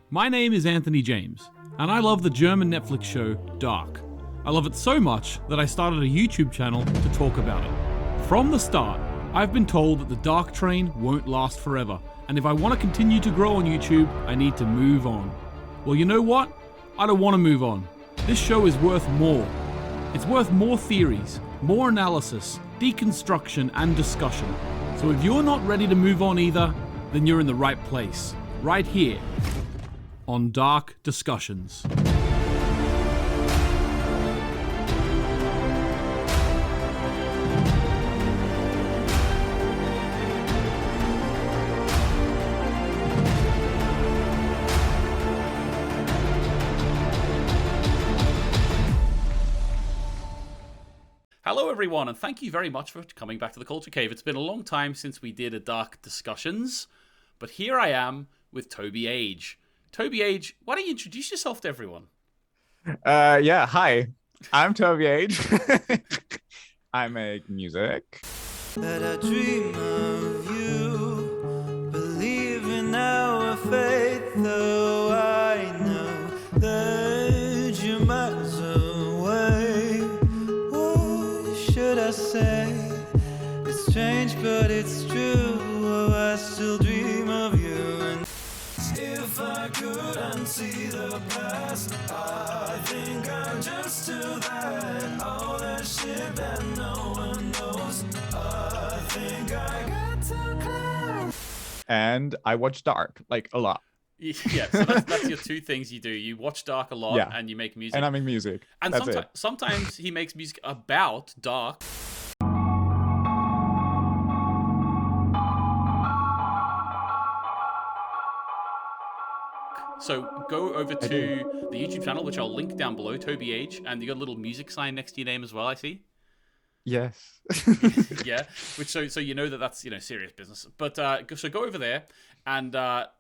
My name is Anthony James, and I love the German Netflix show Dark. I love it so much that I started a YouTube channel to talk about it. From the start, I've been told that the Dark train won't last forever, and if I want to continue to grow on YouTube, I need to move on. Well, you know what? I don't want to move on. This show is worth more. It's worth more theories, more analysis, deconstruction, and discussion. So if you're not ready to move on either, then you're in the right place. Right here on Dark Discussions. Hello everyone, and thank you very much for coming back to the Culture Cave. It's been a long time since we did a Dark Discussions, but here I am with Toby Age. Toby Age, why don't you introduce yourself to everyone? Yeah, hi. I'm Toby Age. I make music. That I dream of you, believe in our faith, though I know that you're miles away. What should I say? It's strange, but it's true. Oh, I still dream of you. And if I could unsee the past, I think I'd just do that. All that shit that no one knows, I think I got to class. And I watch Dark, like, a lot. Yeah, so that's your two things you do. You watch Dark a lot, Yeah. and you make music. And I make music. And That's it. sometimes he makes music about Dark. So go over to the YouTube channel, which I'll link down below, Toby Age, and you got a little music sign next to your name as well, I see. Yes. Yeah, which so you know that's serious business. But so go over there, and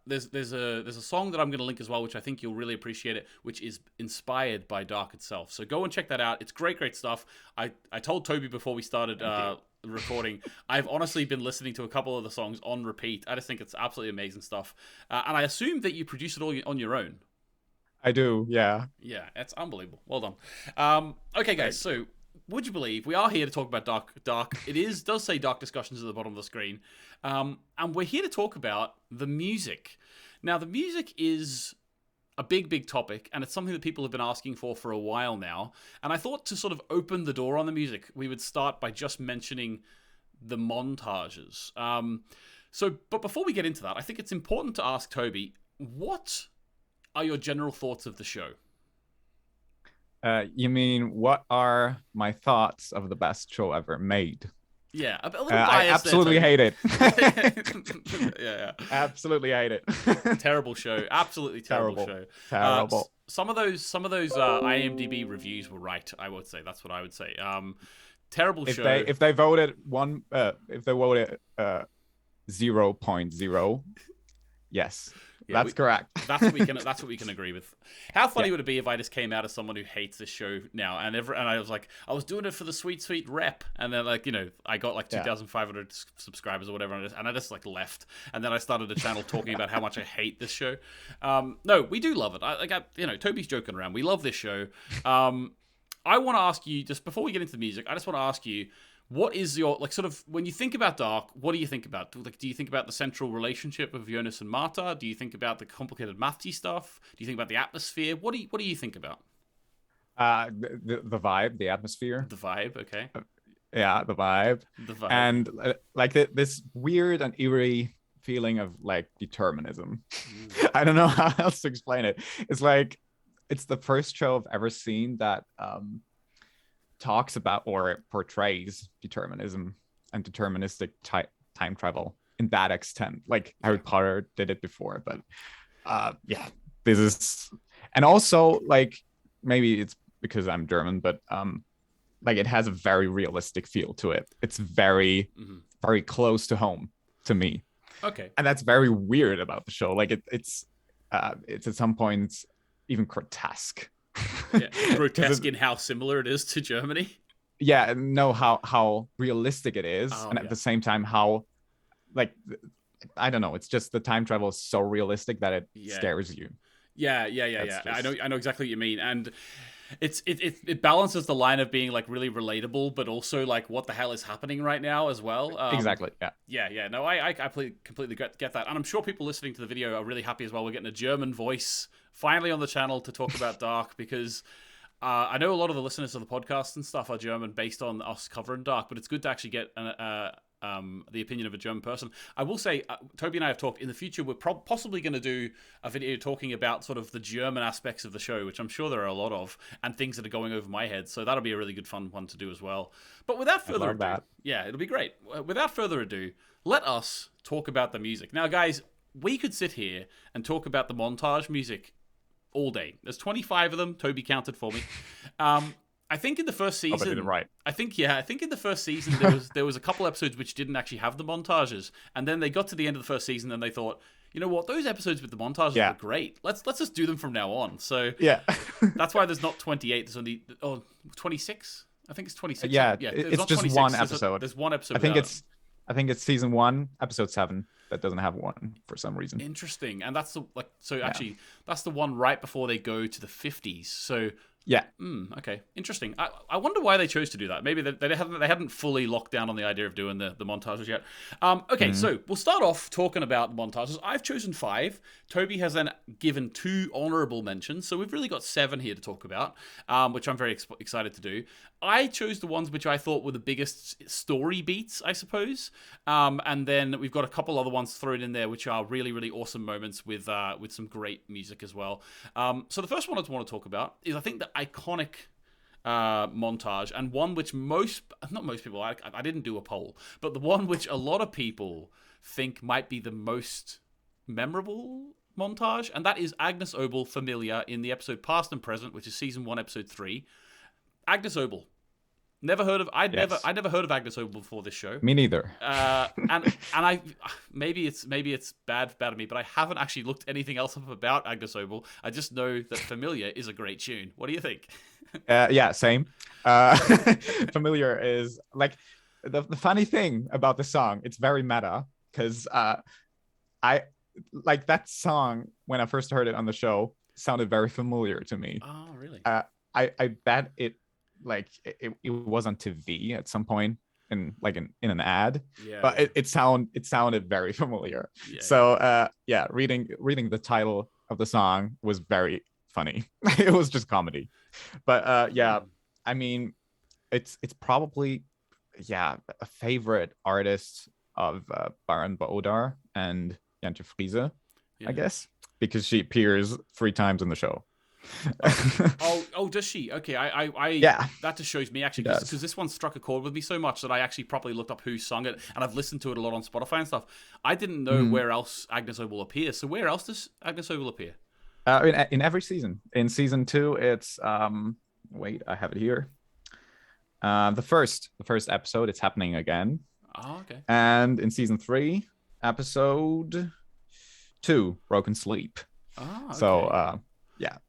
there's a song that I'm going to link as well, which I think you'll really appreciate it, which is inspired by Dark itself. So go and check that out. It's great stuff. I told Toby before we started recording, I've honestly been listening to a couple of the songs on repeat. I just think it's absolutely amazing stuff. And I assume that you produce it all on your own. I do, yeah. Yeah, it's unbelievable. Well done. Okay, guys, so would you believe we are here to talk about Dark? It does say Dark Discussions at the bottom of the screen. And we're here to talk about the music. Now, the music is a big topic, and it's something that people have been asking for a while now. And I thought to sort of open the door on the music, we would start by just mentioning the montages. But before we get into that, I think it's important to ask Toby, what are your general thoughts of the show? You mean, what are my thoughts of the best show ever made? Yeah, a little I biased absolutely hate it. yeah. Absolutely hate it. Terrible show. Absolutely terrible show. Terrible. Some of those IMDb reviews were right, I would say. That's what I would say. Terrible show. If they voted 0.0, yes. Yeah, that's correct. That's what we can agree with. How funny would it be if I just came out as someone who hates this show now, and I was like, I was doing it for the sweet rep, and then I got like 2,500 subscribers or whatever, and I just like left, and then I started a channel talking about how much I hate this show. No, we do love it. Toby's joking around. We love this show. I want to ask you, just before we get into the music, I just want to ask you, what is your, sort of, when you think about Dark, what do you think about? Do you think about the central relationship of Jonas and Marta? Do you think about the complicated mathy stuff? Do you think about the atmosphere? What do you think about? The vibe, the atmosphere. The vibe, okay. Yeah, the vibe. The vibe. And this weird and eerie feeling of determinism. I don't know how else to explain it. It's the first show I've ever seen that talks about or portrays determinism and deterministic time travel in that extent. Harry Potter did it before, but this is, and also maybe it's because I'm German, but it has a very realistic feel to it. It's very very close to home to me. Okay. And that's very weird about the show. It's at some points even grotesque. Yeah, grotesque in how similar it is to Germany. Yeah, know how realistic it is, and at the same time how I don't know, it's just the time travel is so realistic that it scares you. Yeah. I know exactly what you mean, and it balances the line of being like really relatable, but also like what the hell is happening right now as well. Exactly. Yeah. Yeah. No, I completely get that, and I'm sure people listening to the video are really happy as well. We're getting a German voice finally on the channel to talk about Dark because. I know a lot of the listeners of the podcast and stuff are German based on us covering Dark, but it's good to actually get the opinion of a German person. I will say, Toby and I have talked in the future. We're possibly going to do a video talking about sort of the German aspects of the show, which I'm sure there are a lot of, and things that are going over my head. So that'll be a really good fun one to do as well. But without further ado, yeah, it'll be great. Without further ado, let us talk about the music. Now, guys, we could sit here and talk about the montage music all day. There's 25 of them. Toby counted for me. I think in the first season, right. I think in the first season there was a couple episodes which didn't actually have the montages, and then they got to the end of the first season and they thought, you know what, those episodes with the montages are great. Let's just do them from now on. So that's why there's not 28. There's only 26. I think it's 26. Yeah, it's just 26. One episode. There's one episode. I think it's season 1, episode 7 that doesn't have one for some reason. Interesting, and that's actually that's the one right before they go to the 50s. So yeah. Okay, interesting. I wonder why they chose to do that. Maybe they hadn't fully locked down on the idea of doing the montages yet. Okay, so we'll start off talking about the montages. I've chosen 5. Toby has then given 2 honorable mentions, so we've really got 7 here to talk about, which I'm very excited to do. I chose the ones which I thought were the biggest story beats, I suppose, and then we've got a couple other ones thrown in there which are really, really awesome moments with some great music as well. So the first one I want to talk about is, I think, the iconic montage, and one which not most people, I didn't do a poll, but the one which a lot of people think might be the most memorable montage, and that is Agnes Obel, Familia, in the episode Past and Present, which is season 1, episode 3. Agnes Obel. I'd never heard of Agnes Obel before this show. Me neither. And I maybe it's bad of me, but I haven't actually looked anything else up about Agnes Obel. I just know that Familia is a great tune. What do you think? Yeah, same. Familiar is like the funny thing about the song. It's very meta because I like that song when I first heard it on the show sounded very familiar to me. Oh, really? I bet it. Like it was on TV at some point in an ad, but it sounded very familiar. So reading the title of the song was very funny. It was just comedy, but I mean, it's probably a favorite artist of Baran Bodar and Jantje Friese, I guess, because she appears 3 times in the show. Does she? Okay, that just shows me actually, because this one struck a chord with me so much that I actually properly looked up who sung it, and I've listened to it a lot on Spotify and stuff. I didn't know where else Agnes Obel appears. So where else does Agnes Obel appear? In every season. In season 2, it's wait, I have it here. The first episode, it's happening again. Oh, okay. And in season 3, episode 2, Broken Sleep. Oh, okay. So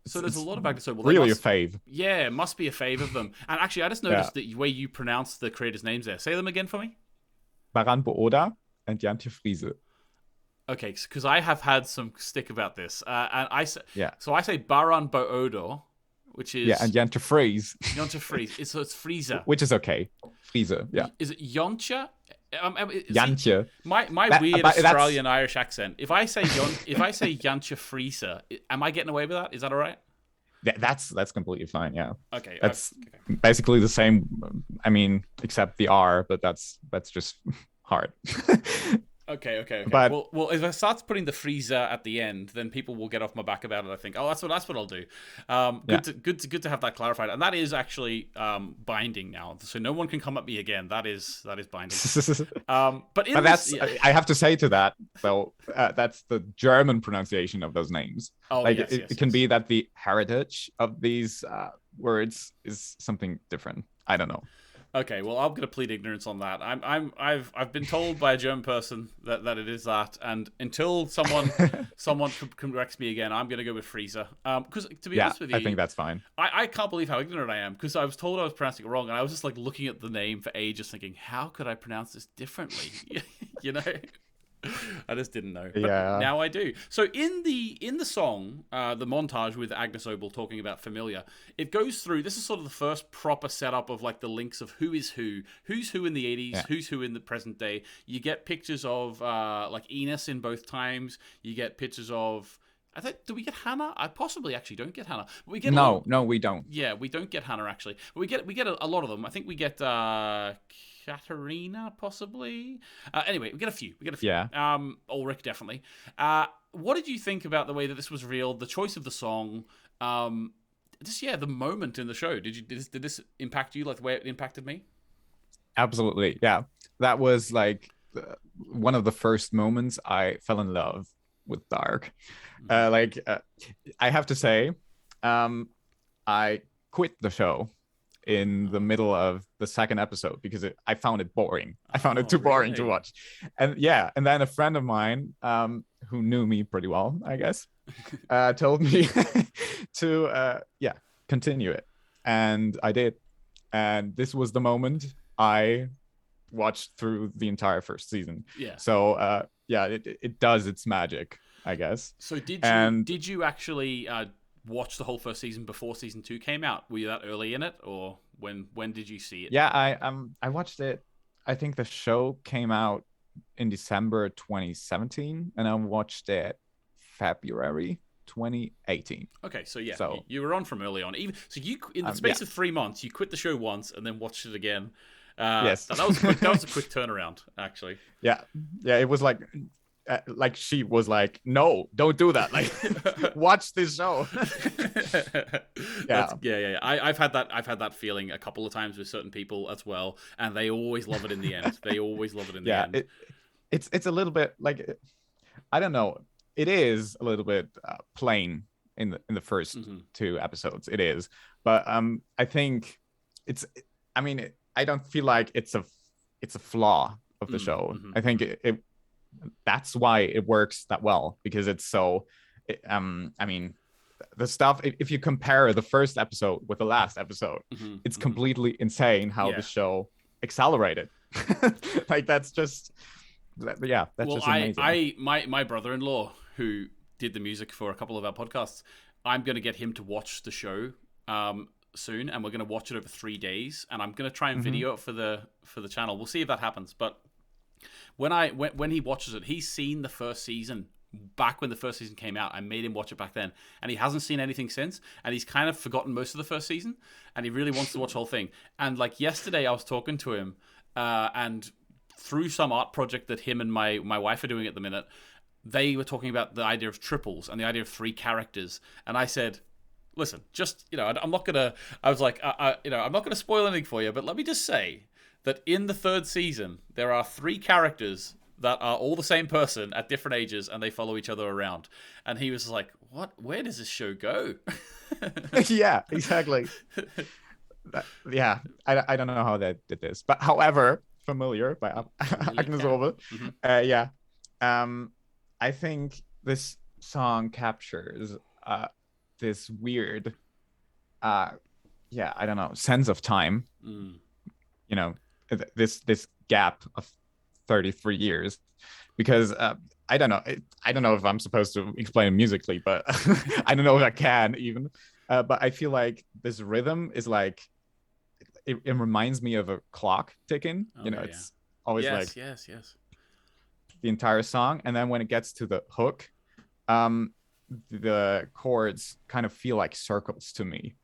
so there's a lot of Agnes Obel. Really a fave. Yeah, it must be a fave of them. And actually, I just noticed the way you pronounce the creators' names there. Say them again for me. Baran Bodar and Jantje Friese. Okay, because I have had some stick about this. So I say Baran Bodar, which is... Yeah, and Jantje Friese. Jantje Friese. So it's Friese. Which is okay. Friese, yeah. Is it Jantje? Jantje. My weird Australian Irish accent. If I say Jantje Friese, am I getting away with that? Is that all right? That's completely fine. Yeah. Okay. That's basically the same. I mean, except the R, but that's just hard. Okay. But, well, if I start putting the freezer at the end, then people will get off my back about it. I think. Oh, that's what I'll do. Good to have that clarified, and that is actually binding now, so no one can come at me again. That is binding. I have to say to that though, that's the German pronunciation of those names. Oh, it can be that the heritage of these words is something different. I don't know. Okay, well, I'm gonna plead ignorance on that. I've been told by a German person that it is that, and until someone corrects me again, I'm gonna go with Freezer. Because to be honest with you, I think that's fine. I can't believe how ignorant I am, because I was told I was pronouncing it wrong, and I was just like looking at the name for ages, thinking, how could I pronounce this differently? You know. I just didn't know, but Yeah. now I do. So in the song, the montage with Agnes Obel talking about Familia, it goes through. This is sort of the first proper setup of like the links of who's who in the 80s, Yeah. who's who in the present day. You get pictures of like Enos in both times. You get pictures of. I think, do we get Hannah? I possibly actually don't get Hannah. But we get No, we don't. yeah, we don't get Hannah actually. But we get a lot of them. I think we get Katerina possibly. Anyway, we get a few. Yeah. Ulrich definitely. What did you think about the way that this was revealed? The choice of the song. The moment in the show. Did this impact you like the way it impacted me? Absolutely. Yeah. That was like one of the first moments I fell in love with Dark. I have to say, I quit the show in the middle of the second episode because I found it boring. I found it too boring to watch. And then a friend of mine who knew me pretty well, I guess, told me to continue it. And I did. And this was the moment I watched through the entire first season. Yeah. So it does its magic, I guess. So did you actually watch the whole first season before season 2 came out? Were you that early in it, or when did you see it? Yeah, I watched it. I think the show came out in December 2017, and I watched it February 2018. Okay, so you were on from early on. Even so, you in the space of 3 months, you quit the show once and then watched it again. Yes, that was a quick turnaround, actually. Yeah, it was like she was like, no, don't do that. Like, watch this show. Yeah. I've had that feeling a couple of times with certain people as well, and they always love it in the end. They always love it in the end. It's a little bit like, I don't know. It is a little bit plain in the first 2 episodes. It is, but I think I don't feel like it's a flaw of the show. I think it that's why it works that well, because it's so the stuff, if you compare the first episode with the last episode, it's completely insane how the show accelerated. Like that's just amazing. My brother-in-law, who did the music for a couple of our podcasts, I'm going to get him to watch the show soon, and we're going to watch it over 3 days, and I'm going to try and video it for the channel. We'll see if that happens. But when he watches it, he's seen the first season back when the first season came out. I made him watch it back then, and he hasn't seen anything since, and he's kind of forgotten most of the first season, and he really wants to watch the whole thing. And like yesterday I was talking to him, and through some art project that him and my wife are doing at the minute, they were talking about the idea of triples and the idea of 3 characters, and I said, listen, just, I'm not gonna spoil anything for you, but let me just say that in the 3rd season there are 3 characters that are all the same person at different ages, and they follow each other around. And he was like, what? Where does this show go? Yeah, exactly. I don't know how they did this, but however, Familiar by Agnes Obel. I think this song captures this weird I don't know, sense of time. This gap of 33 years, because I don't know if I'm supposed to explain it musically, but I don't know if I can even, but I feel like this rhythm is like it reminds me of a clock ticking. It's always yes the entire song, and then when it gets to the hook, the chords kind of feel like circles to me,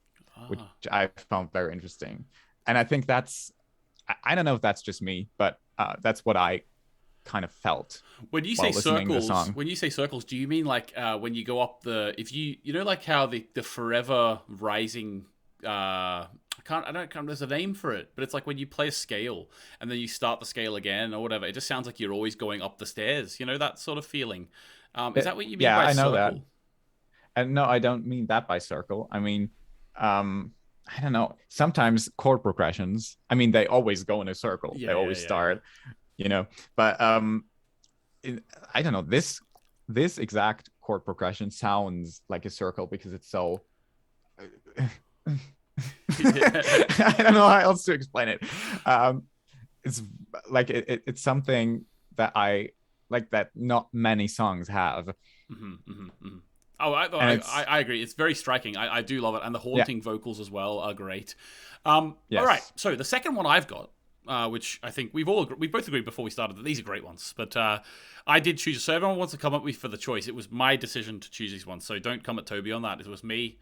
which I found very interesting. And I think I don't know if that's just me, but that's what I kind of felt when you say circles. Do you mean like when you go up like how the forever rising there's a name for it, but it's like when you play a scale and then you start the scale again or whatever, it just sounds like you're always going up the stairs, that sort of feeling. Is that what you mean by circle? Yeah, I know that. And no, I don't mean that by circle. I mean, I don't know, sometimes chord progressions, they always go in a circle. They always start, but I don't know, this exact chord progression sounds like a circle because it's so I don't know how else to explain it. It's like it's something that I like that not many songs have. Oh, And I agree. It's very striking. I do love it, and the haunting vocals as well are great. All Yes. right, so the second one I've got, which I think we both agreed before we started that these are great ones, but I did choose. So everyone wants to come up with for the choice. It was my decision to choose these ones, so don't come at Toby on that. It was me.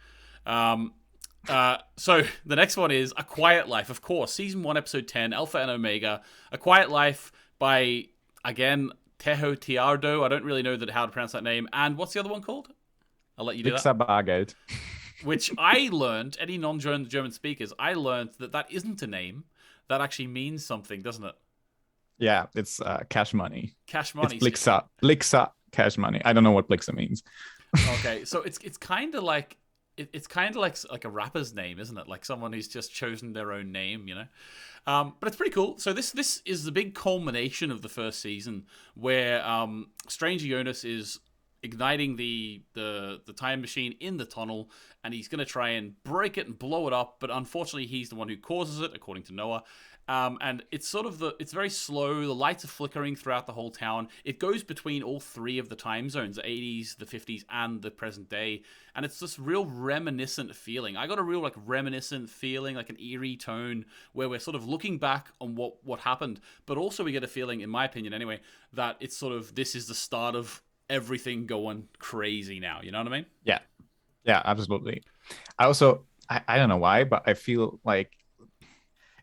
So the next one is A Quiet Life, of course, season 1, episode 10, Alpha and Omega. A Quiet Life by, again, Tejo Tiardo. I don't really know how to pronounce that name. And what's the other one called? I'll let you do that. Which I learned, any non-German speakers, I learned that isn't a name. That actually means something, doesn't it? Yeah, it's cash money. Cash money. It's Blixa. Blixa cash money. I don't know what Blixa means. Okay, so it's kind of like it's kind of like a rapper's name, isn't it? Like someone who's just chosen their own name, you know. But it's pretty cool. So this is the big culmination of the first season, where Stranger Jonas is igniting the time machine in the tunnel, and he's going to try and break it and blow it up, but unfortunately he's the one who causes it, according to Noah. And it's it's very slow. The lights are flickering throughout the whole town. It goes between all three of the time zones, the 80s, the 50s, and the present day. And it's this real reminiscent feeling. I got a real reminiscent feeling, like an eerie tone, where we're sort of looking back on what happened. But also we get a feeling, in my opinion anyway, that it's this is the start of everything going crazy now. You know what I mean? Yeah, absolutely. I also, I don't know why, but I feel like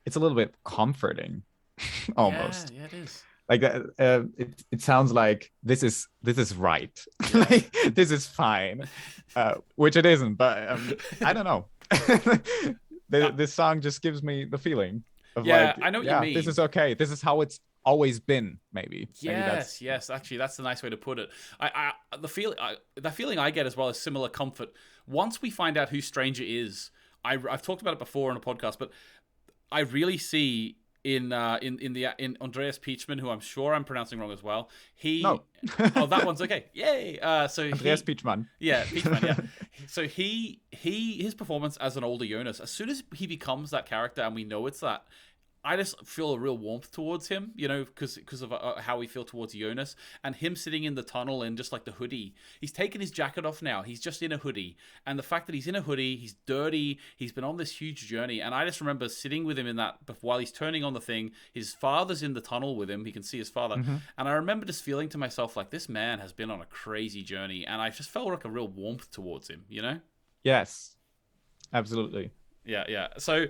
it's a little bit comforting, almost. Yeah, it is. Like it sounds like this is right. Like this is fine, which it isn't. But I don't know. This song just gives me the feeling of I know what you mean. This is okay. This is how it's always been. Maybe. Yes. Actually, that's the nice way to put it. The feeling I get as well is similar comfort. Once we find out who Stranger is, I've talked about it before on a podcast, but I really see in Andreas Pietschmann, who I'm sure I'm pronouncing wrong as well. That one's okay. Yay! Andreas Pietschmann. Yeah, Pietschmann. Yeah. So his performance as an older Jonas, as soon as he becomes that character, and we know it's that, I just feel a real warmth towards him, you know, because of how we feel towards Jonas, and him sitting in the tunnel in just like the hoodie. He's taken his jacket off now. He's just in a hoodie. And the fact that he's in a hoodie, he's dirty, he's been on this huge journey. And I just remember sitting with him in that while he's turning on the thing. His father's in the tunnel with him. He can see his father. Mm-hmm. And I remember just feeling to myself like, this man has been on a crazy journey. And I just felt like a real warmth towards him, you know? Yes, absolutely. Yeah. So,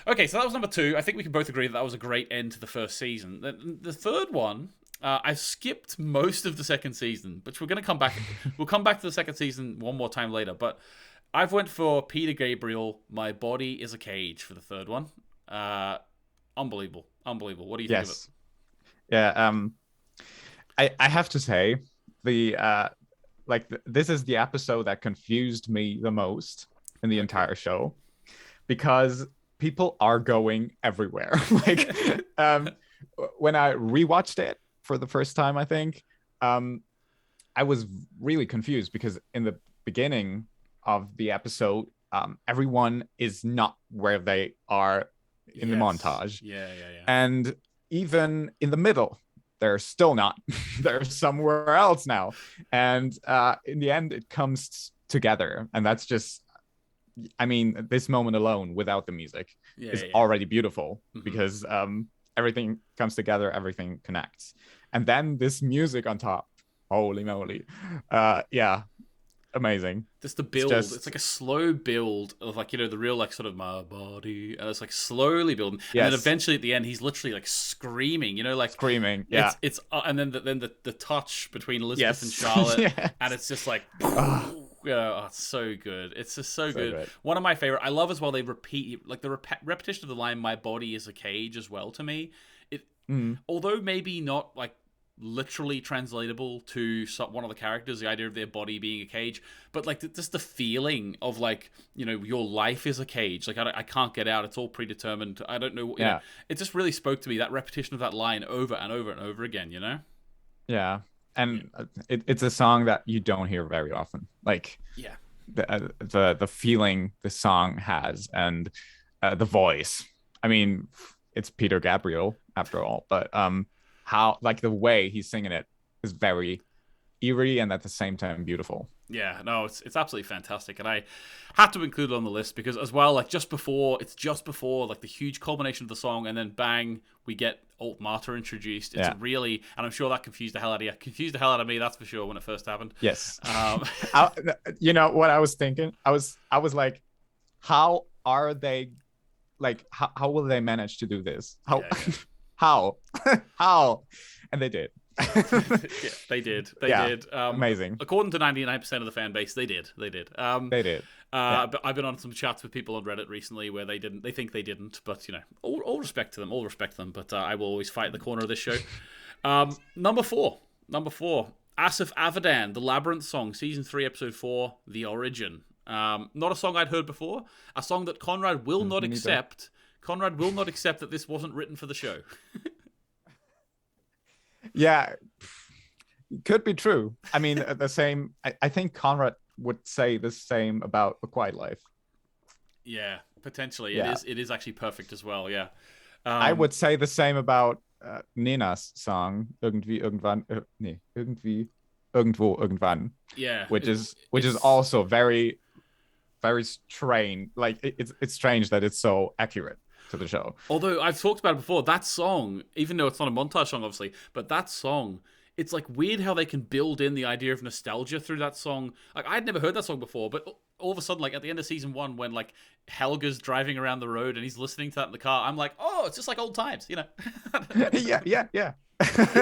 okay, so that was number 2. I think we can both agree that was a great end to the first season. The third one, I skipped most of the second season, but we're going to come back. We'll come back to the second season one more time later. But I've went for Peter Gabriel, My Body is a Cage for the third one. Unbelievable. What do you think of it? Yeah. I have to say, this is the episode that confused me the most in the entire show. Because people are going everywhere. When I rewatched it for the first time, I think, I was really confused because in the beginning of the episode, everyone is not where they are in the montage. Yeah. And even in the middle, they're still not. They're somewhere else now. And in the end, it comes together. And that's just, I mean, this moment alone without the music is already beautiful because everything comes together, everything connects. And then this music on top, holy moly. Amazing. Just the build. It's like a slow build of the real sort of my body. And it's slowly building. Yes. And then eventually at the end, he's literally screaming, screaming. Yeah. It's and then the touch between Elizabeth and Charlotte. And it's just it's so good. It's just so good. One of my favorite. I love as well. They repeat the repetition of the line "My body is a cage" as well. To me, although maybe not literally translatable to one of the characters, the idea of their body being a cage, but just the feeling of your life is a cage. I can't get out. It's all predetermined. I don't know. You know, it just really spoke to me. That repetition of that line over and over and over again. You know. Yeah. And it's a song that you don't hear very often. The feeling the song has and the voice. I mean, it's Peter Gabriel after all, but how the way he's singing it is very eerie and at the same time beautiful. Yeah, no, it's absolutely fantastic, and I had to include it on the list because as well, like just before like the huge culmination of the song, and then bang, we get Alt Marta introduced. It's really, and I'm sure that confused the hell out of you. Confused the hell out of me, that's for sure, when it first happened. Yes. You know what I was thinking? I was like, how are they? Like, how will they manage to do this? How? How? And they did. Yeah, they did. They did. Amazing. According to 99% of the fan base, they did. They did. But I've been on some chats with people on Reddit recently where they didn't. They think they didn't, but you know, all respect to them. All respect to them. But I will always fight the corner of this show. Number four. Asif Avadan, the Labyrinth song, season 3, episode 4, The Origin. Not a song I'd heard before. A song that Conrad will not accept. Conrad will not accept that this wasn't written for the show. Yeah, could be true. I mean, the same. I think Conrad would say the same about A Quiet Life. Yeah, potentially. Yeah. It is actually perfect as well. Yeah. I would say the same about Nina's song Irgendwie Irgendwann. Irgendwie Irgendwo Irgendwann. Yeah. Which is also very, very strange. Like it's strange that it's so accurate to the show. Although I've talked about it before, that song, even though it's not a montage song, obviously, but that song, it's like weird how they can build in the idea of nostalgia through that song. Like I'd never heard that song before, but all of a sudden, like at the end of season 1, when like Helga's driving around the road and he's listening to that in the car, I'm like, oh, it's just like old times, you know? yeah.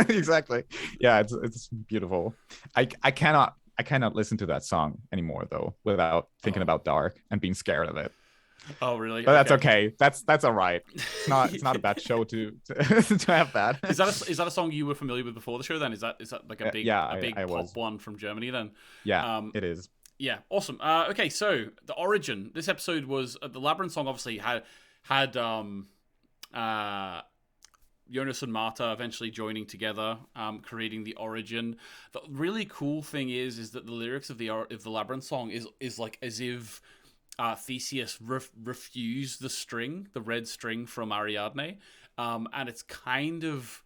Exactly. Yeah, it's beautiful. I cannot listen to that song anymore though without thinking about Dark and being scared of it. Oh, really? But that's okay. That's all right. It's not a bad show to have that. Is that a song you were familiar with before the show? Then is that like a big pop one from Germany? Then it is. Yeah, awesome. Okay, so The Origin. This episode was the Labyrinth song. Obviously had Jonas and Marta eventually joining together, creating The Origin. The really cool thing is that the lyrics of the Labyrinth song is like as if Theseus refused the red string from Ariadne, and it's kind of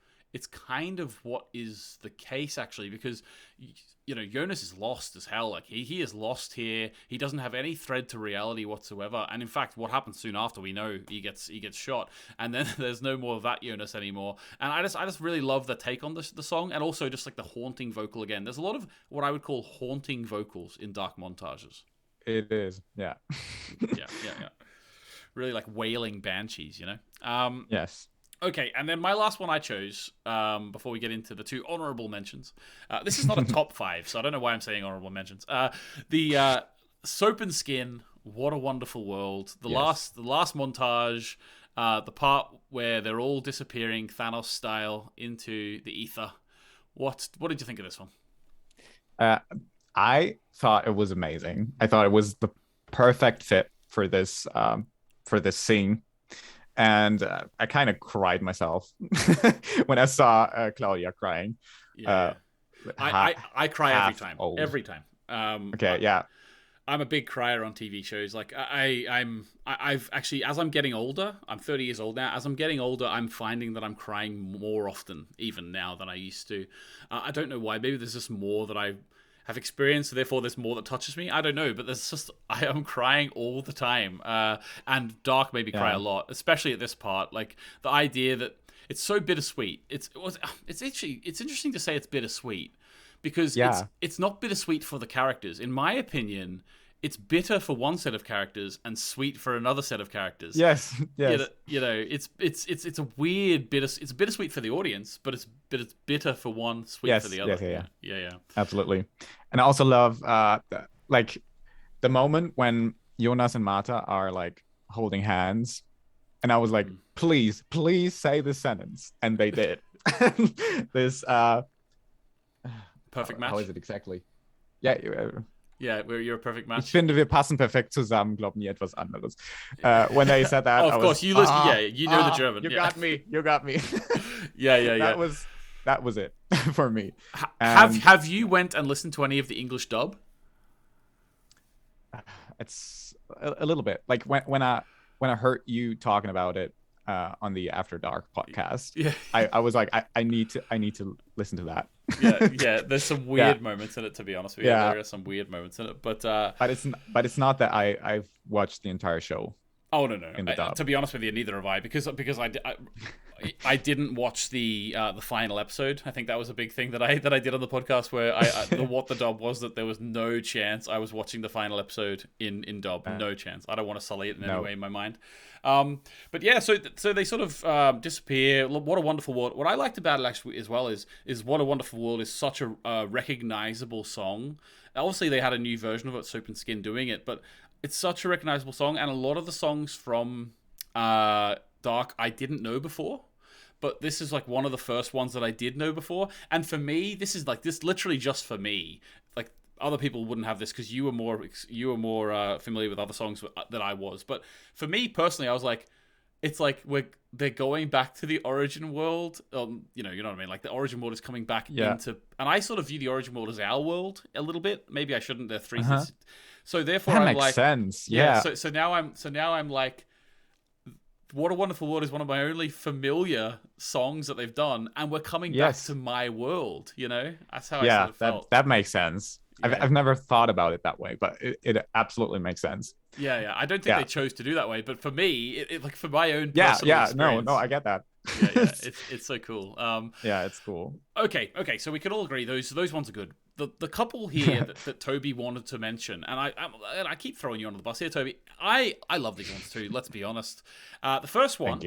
what is the case actually, because you know Jonas is lost as hell. Like he is lost here. He doesn't have any thread to reality whatsoever. And in fact, what happens soon after, we know he gets shot, and then there's no more of that Jonas anymore. And I just really love the take on the song, and also just like the haunting vocal again. There's a lot of what I would call haunting vocals in Dark Montages. It is, yeah. yeah. Really like wailing banshees, you know? Yes. Okay, and then my last one I chose, before we get into the 2 honorable mentions. This is not a top 5, so I don't know why I'm saying honorable mentions. The Soap and Skin, What a Wonderful World. The last montage, the part where they're all disappearing Thanos style into the ether. What did you think of this one? I thought it was amazing. I thought it was the perfect fit for this scene, and I kind of cried myself when I saw Claudia crying. Yeah, I cry every time. Old. Every time. Okay, yeah. I'm a big crier on TV shows. Like I've actually, as I'm getting older, I'm 30 years old now. As I'm getting older, I'm finding that I'm crying more often, even now, than I used to. I don't know why. Maybe there's just more that I have experienced, so therefore there's more that touches me. I don't know, but there's just, I am crying all the time. And Dark made me cry a lot, especially at this part. Like the idea that it's so bittersweet. It's interesting to say it's bittersweet, because it's not bittersweet for the characters. In my opinion, it's bitter for one set of characters and sweet for another set of characters. Yes. You know, it's a weird it's bittersweet for the audience, but it's bitter for one, sweet for the other. Yeah. Absolutely. And I also love like the moment when Jonas and Marta are like holding hands, and I was like, please say this sentence, and they did. This perfect match. How is it exactly? Yeah. Yeah, you're a perfect match. Ich finde, wir passen perfekt zusammen, glaub nie etwas anderes. When they said that, of course, you listen. You know the German. You got me. Yeah. That was it for me. Have you went and listened to any of the English dub? It's a little bit. Like when I heard you talking about it on the After Dark podcast, I was like, I need to listen to that. Yeah. There's some weird moments in it, to be honest with you. Yeah. There are some weird moments in it, but But it's not that I've watched the entire show oh no. in the dub. To be honest with you, neither have I, because I didn't watch the final episode. I think that was a big thing that I did on the podcast, where what the dub was, that there was no chance I was watching the final episode in dub. No chance. I don't want to sully it in any way in my mind. But yeah, so they sort of disappear. What a Wonderful World. What I liked about it actually as well is What a Wonderful World is such a recognizable song. Obviously, they had a new version of it, Soap and Skin doing it, but it's such a recognizable song, and a lot of the songs from Dark I didn't know before. But this is like one of the first ones that I did know before. And for me, this literally just for me. Like, other people wouldn't have this because you were more familiar with other songs than I was. But for me personally, I was like, it's like they're going back to the origin world. You know what I mean? Like, the origin world is coming back into, and I sort of view the origin world as our world a little bit. Maybe I shouldn't. They're three things. So therefore, that I'm makes like, sense. Yeah. So now I'm like, What a Wonderful World is one of my only familiar songs that they've done, and we're coming back to my world. You know, that's how I sort of felt. That makes sense. Yeah. I've never thought about it that way, but it absolutely makes sense. Yeah. I don't think they chose to do that way, but for me, it like for my own personal experience. No, I get that. Yeah. It's so cool. Yeah, it's cool. Okay. So we can all agree those ones are good. The couple here that Toby wanted to mention, and I keep throwing you under the bus here, Toby. I love these ones too. Let's be honest. The first one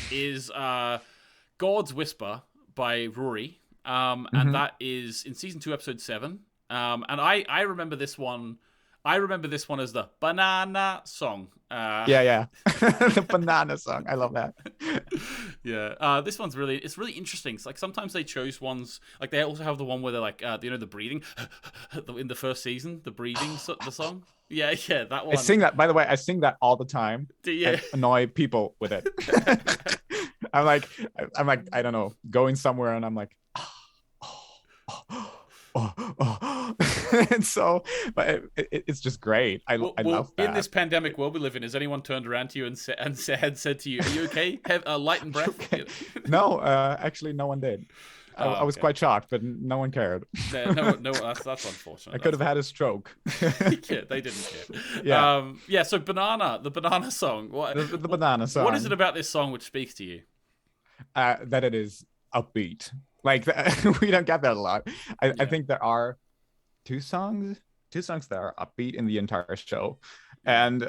is God's Whisper by Rory, and that is in season 2, episode 7. And I remember this one. I remember this one as the banana song. The banana song. I love that. Yeah. This one's really interesting. It's like sometimes they chose ones, like they also have the one where they're like, the breathing in the first season, the breathing, the song. Yeah, that one. I sing that, by the way. I sing that all the time. And annoy people with it. I'm like, I don't know, going somewhere and I'm like, and so, but it's just great. I love that. In this pandemic world we live in, has anyone turned around to you and said to you, "Are you okay? Have a light and breath?" Okay. No, actually, no one did. I was quite shocked, but no one cared. No, that's unfortunate. I could have had a stroke. Yeah, they didn't care. So the banana song. The banana song. What is it about this song which speaks to you? That it is upbeat. Like, we don't get that a lot. I think there are two songs that are upbeat in the entire show, and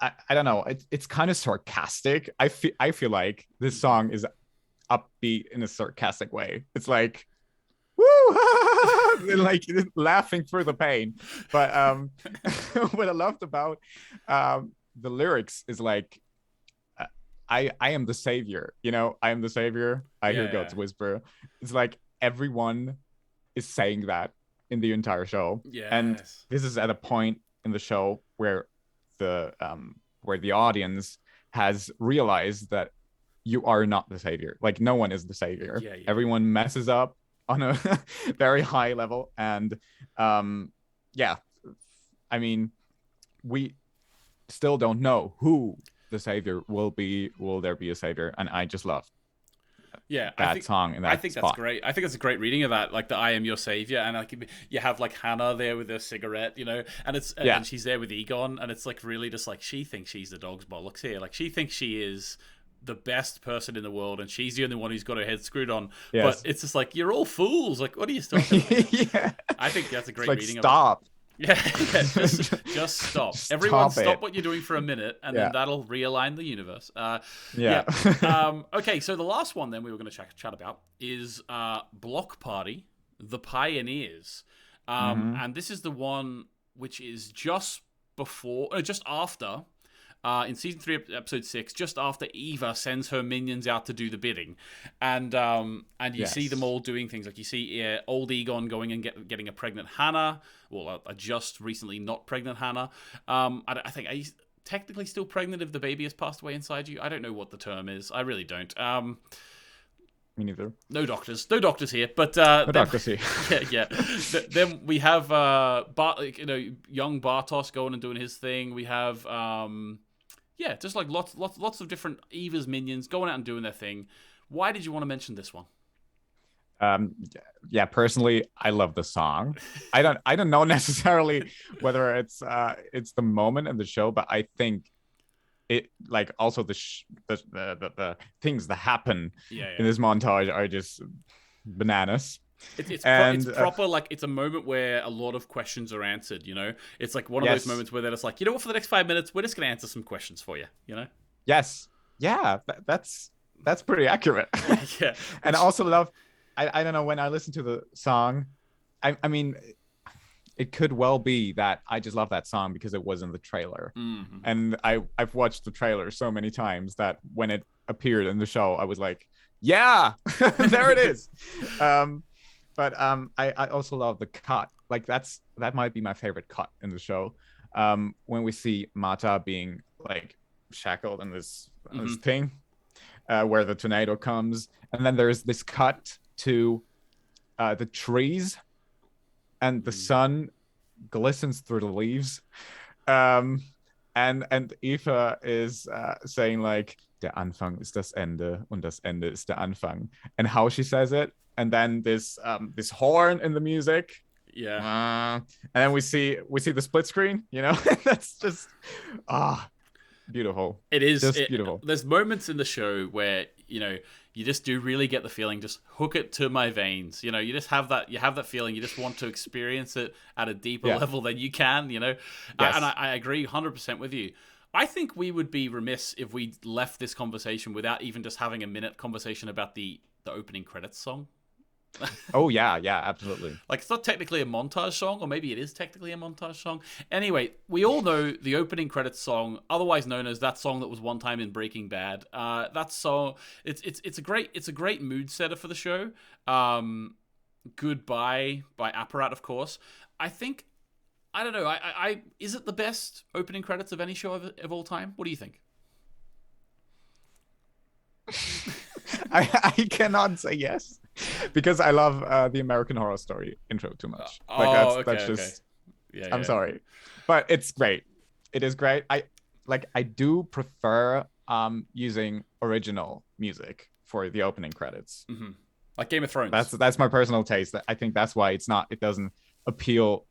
I don't know. It's kind of sarcastic. I feel like this song is upbeat in a sarcastic way. It's like, woo, like laughing through the pain. But what I loved about the lyrics is like, I am the savior, I am the savior. I hear God's whisper. It's like everyone is saying that in the entire show. Yes. And this is at a point in the show where the audience has realized that you are not the savior. Like, no one is the savior. Everyone messes up on a very high level. And I mean, we still don't know who the savior will be. Will there be a savior? And I just love song. And I think that's great. I think it's a great reading of that, like the "I am your savior," and like you have like Hannah there with her cigarette, and she's there with Egon, and it's like really just like she thinks she's the dog's bollocks here. Like, she thinks she is the best person in the world, and she's the only one who's got her head screwed on. But it's just like, you're all fools. Like, what are you talking about? I think that's a great reading. Stop. Of it. Yeah, just stop. Everyone stop what you're doing for a minute, and then that'll realign the universe. Okay, so the last one then we were going to chat about is Block Party, The Pioneers. And this is the one which is just after, in season 3, episode 6, just after Eva sends her minions out to do the bidding, and you see them all doing things. Like, you see old Egon going and getting a pregnant Hannah, well, a just recently not pregnant Hannah. I think, are you technically still pregnant if the baby has passed away inside you? I don't know what the term is. I really don't. Me neither. No doctors here, but no doctors here. Then we have young Bartos going and doing his thing. We have just like lots of different Eva's minions going out and doing their thing. Why did you want to mention this one? Um, yeah, personally, I love the song. I don't know necessarily whether it's the moment in the show, but I think it like also the things that happen in this montage are just bananas. It's proper, like, it's a moment where a lot of questions are answered, you know? It's like one of those moments where they're just like, you know what, for the next 5 minutes, we're just going to answer some questions for you, you know? Yes. Yeah, that's pretty accurate. Yeah. And I also love, I don't know, when I listen to the song, I mean, it could well be that I just love that song because it was in the trailer. Mm-hmm. And I've watched the trailer so many times that when it appeared in the show, I was like, yeah, there it is. But I also love the cut. Like that might be my favorite cut in the show. When we see Mata being like shackled in this thing, where the tornado comes, and then there's this cut to the trees, and the sun glistens through the leaves. And Eva is saying like, der Anfang ist das Ende und das Ende ist der Anfang, and how she says it. And then this horn in the music, and then we see the split screen. You know, that's just beautiful. It is just beautiful. There's moments in the show where, you know, you just do really get the feeling, just hook it to my veins. You know, you just have that. You have that feeling. You just want to experience it at a deeper level than you can. You know, and I agree 100% with you. I think we would be remiss if we left this conversation without even just having a minute conversation about the opening credits song. Oh yeah, absolutely. Like, it's not technically a montage song, or maybe it is technically a montage song. Anyway, we all know the opening credits song, otherwise known as that song that was one time in Breaking Bad. That song, it's a great mood setter for the show. Goodbye by Apparat, of course. I think, I don't know, I is it the best opening credits of any show of all time? What do you think? I cannot say yes, because I love the American Horror Story intro too much. That's just. Yeah, I'm sorry, but it's great. It is great. I do prefer using original music for the opening credits. Mm-hmm. Like Game of Thrones. That's my personal taste. I think that's why it doesn't appeal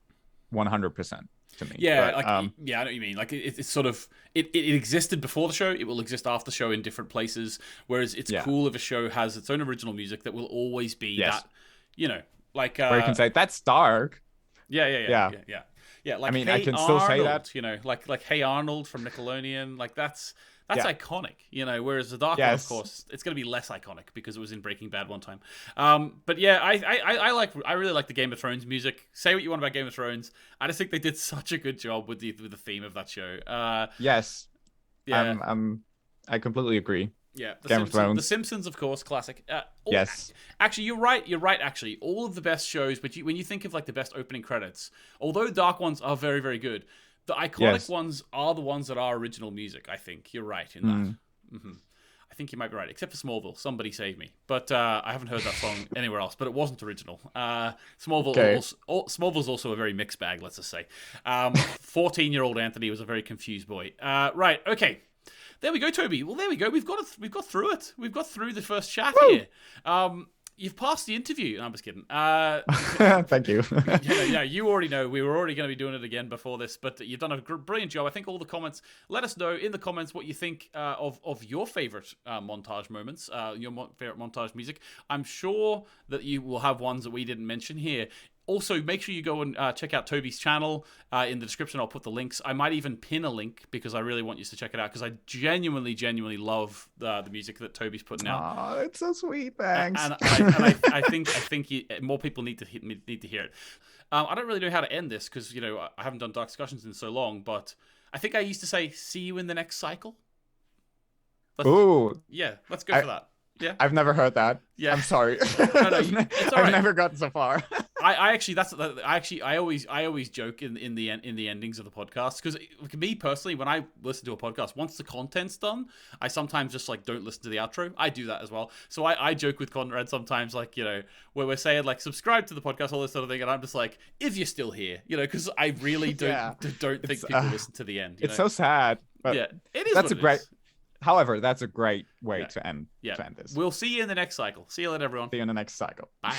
100% to me. Yeah, but, I know what you mean. Like, it's sort of it existed before the show. It will exist after the show in different places. Whereas it's cool if a show has its own original music that will always be that, you know, like where you can say that's dark. Yeah. Like, I mean, Hey I can still Arnold, say that. You know, like Hey Arnold from Nickelodeon. Like that's iconic, you know, whereas the Dark One, of course, it's going to be less iconic because it was in Breaking Bad one time. But yeah, I really like the Game of Thrones music. Say what you want about Game of Thrones. I just think they did such a good job with the theme of that show. Yes. Yeah. I completely agree. Yeah, The Simpsons, of course, classic. Yes. Actually, you're right. Actually, all of the best shows, but when you think of like the best opening credits, although Dark ones are very, very good, the iconic ones are the ones that are original music. I think you're right in that. Mm-hmm. I think you might be right, except for Smallville. Somebody save me. But I haven't heard that song anywhere else. But it wasn't original. Smallville's also a very mixed bag. Let's just say. 14-year-old Anthony was a very confused boy. Right. Okay. There we go, Toby. Well, there we go. We've got through it. We've got through the first chat here. You've passed the interview. No, I'm just kidding. Thank you. yeah, you already know. We were already going to be doing it again before this, but you've done a brilliant job. I think all the comments, let us know in the comments what you think of your favorite montage moments, your favorite montage music. I'm sure that you will have ones that we didn't mention here. Also, make sure you go and check out Toby's channel. In the description, I'll put the links. I might even pin a link because I really want you to check it out because I genuinely love the music that Toby's putting out. Oh, it's so sweet. Thanks. And I think more people need to hear it. I don't really know how to end this because, you know, I haven't done Dark Discussions in so long, but I think I used to say, see you in the next cycle. Ooh. Yeah, let's go for that. Yeah, I've never heard that. Yeah, I'm sorry. No, it's all right. I've never gotten so far. I always joke in the endings of the podcast because me personally, when I listen to a podcast, once the content's done, I sometimes just like don't listen to the outro. I do that as well. So I joke with Conrad sometimes, like, you know, where we're saying like subscribe to the podcast, all this sort of thing, and I'm just like, if you're still here, you know, because I really don't think people listen to the end. It's so sad. But yeah, it is. That's a great. However, that's a great way Yeah. to end Yeah. this. We'll see you in the next cycle. See you later, everyone. See you in the next cycle. Bye.